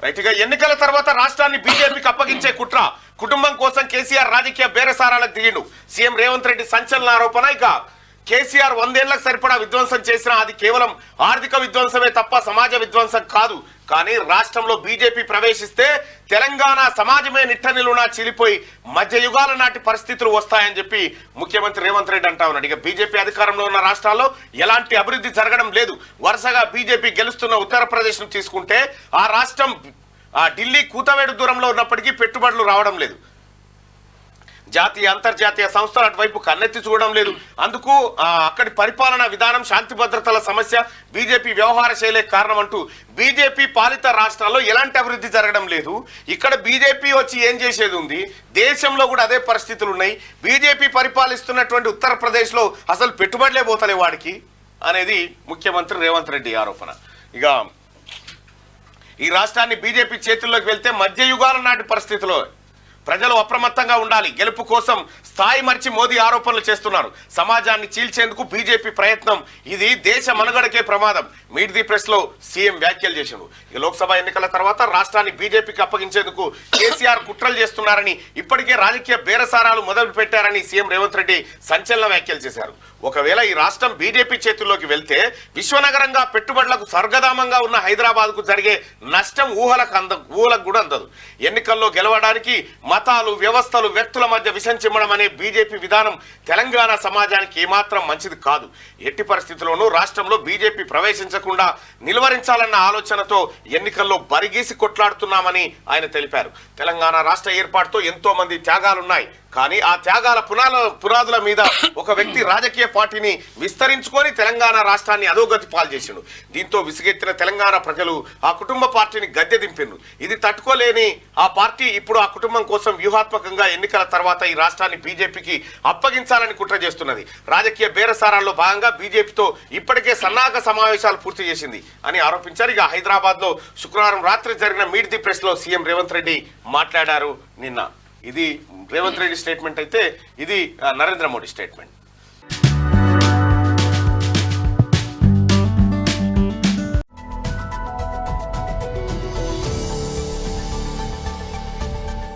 Right గా ఎన్నికల తర్వాత రాష్ట్రాన్ని బీజేపీకి అప్పగించే కుట్ర కుటుంబం కోసం కేసీఆర్ రాజకీయ బేరసారాలకు దిగిండు. సీఎం రేవంత్ రెడ్డి సంచలన ఆరోపణ. ఇక కేసీఆర్ 100 ఏళ్లకు సరిపడా విధ్వంసం చేసినా అది కేవలం ఆర్థిక విధ్వంసమే తప్ప సమాజ విధ్వంసం కాదు. కానీ రాష్ట్రంలో బీజేపీ ప్రవేశిస్తే తెలంగాణ సమాజమే నిట్టనిలునా చీలిపోయి మధ్య యుగాల నాటి పరిస్థితులు వస్తాయని చెప్పి ముఖ్యమంత్రి రేవంత్ రెడ్డి అంటా ఉన్నాడు. ఇక బీజేపీ అధికారంలో ఉన్న రాష్ట్రాల్లో ఎలాంటి అభివృద్ధి జరగడం లేదు. వరుసగా బీజేపీ గెలుస్తున్న ఉత్తరప్రదేశ్ ను తీసుకుంటే ఆ రాష్ట్రం ఢిల్లీ కూతవేడు దూరంలో ఉన్నప్పటికీ పెట్టుబడులు రావడం లేదు. జాతీయ అంతర్జాతీయ సంస్థలు అటువైపు కన్నెత్తి చూడడం లేదు. అందుకు అక్కడి పరిపాలనా విధానం, శాంతి భద్రతల సమస్య, బీజేపీ వ్యవహార శైలే కారణం అంటూ బీజేపీ పాలిత రాష్ట్రాల్లో ఎలాంటి అభివృద్ధి జరగడం లేదు. ఇక్కడ బీజేపీ వచ్చి ఏం చేసేది ఉంది? దేశంలో కూడా అదే పరిస్థితులు ఉన్నాయి. బీజేపీ పరిపాలిస్తున్నటువంటి ఉత్తరప్రదేశ్లో అసలు పెట్టుబడులే పోతలే వాడికి అనేది ముఖ్యమంత్రి రేవంత్ రెడ్డి ఆరోపణ. ఇక ఈ రాష్ట్రాన్ని బీజేపీ చేతుల్లోకి వెళ్తే మధ్య యుగాల నాటి పరిస్థితిలో ప్రజలు అప్రమత్తంగా ఉండాలి. గెలుపు కోసం స్థాయి మర్చి మోదీ ఆరోపణలు చేస్తున్నారు. సమాజాన్ని చీల్చేందుకు బీజేపీ ప్రయత్నం ఇది దేశ మనుగడకే ప్రమాదం. మీట్ ది ప్రెస్ లో సీఎం వ్యాఖ్యలు చేశారు. ఇక లోక్సభ ఎన్నికల తర్వాత రాష్ట్రాన్ని బీజేపీకి అప్పగించేందుకు కేసీఆర్ కుట్రలు చేస్తున్నారని, ఇప్పటికే రాజకీయ బేరసారాలు మొదలు పెట్టారని సీఎం రేవంత్ రెడ్డి సంచలన వ్యాఖ్యలు చేశారు. ఒకవేళ ఈ రాష్ట్రం బీజేపీ చేతుల్లోకి వెళ్తే విశ్వనగరంగా పెట్టుబడులకు స్వర్గధామంగా ఉన్న హైదరాబాద్ కు జరిగే నష్టం ఊహలకు కూడా అందదు. ఎన్నికల్లో గెలవడానికి మతాలు, వ్యవస్థలు, వ్యక్తుల మధ్య విషం చిమ్మడం అనే బీజేపీ విధానం తెలంగాణ సమాజానికి ఏమాత్రం మంచిది కాదు. ఎట్టి పరిస్థితుల్లోనూ రాష్ట్రంలో బీజేపీ ప్రవేశించకుండా నిలువరించాలన్న ఆలోచనతో ఎన్నికల్లో బరిగీసి కొట్లాడుతున్నామని ఆయన తెలిపారు. తెలంగాణ రాష్ట్ర ఏర్పాటుతో ఎంతో మంది త్యాగాలున్నాయి. కానీ ఆ త్యాగాల పునాదుల మీద ఒక వ్యక్తి రాజకీయ పార్టీని విస్తరించుకొని తెలంగాణ రాష్ట్రాన్ని అధోగతి పాలు చేసిండు. దీంతో విసిగెత్తిన తెలంగాణ ప్రజలు ఆ కుటుంబ పార్టీని గద్దె దింపిండ్రు. ఇది తట్టుకోలేని ఆ పార్టీ ఇప్పుడు ఆ కుటుంబం కోసం వ్యూహాత్మకంగా ఎన్నికల తర్వాత ఈ రాష్ట్రాన్ని బీజేపీకి అప్పగించాలని కుట్ర చేస్తున్నది. రాజకీయ బేరసారాల్లో భాగంగా బీజేపీతో ఇప్పటికే సన్నాహక సమావేశాలు పూర్తి చేసింది అని ఆరోపించారు. ఇక హైదరాబాద్ లో శుక్రవారం రాత్రి జరిగిన మీట్ ది ప్రెస్ లో సీఎం రేవంత్ రెడ్డి మాట్లాడారు నిన్న. ఇది రేవంత్ రెడ్డి స్టేట్మెంట్ అయితే ఇది నరేంద్ర మోడీ స్టేట్మెంట్.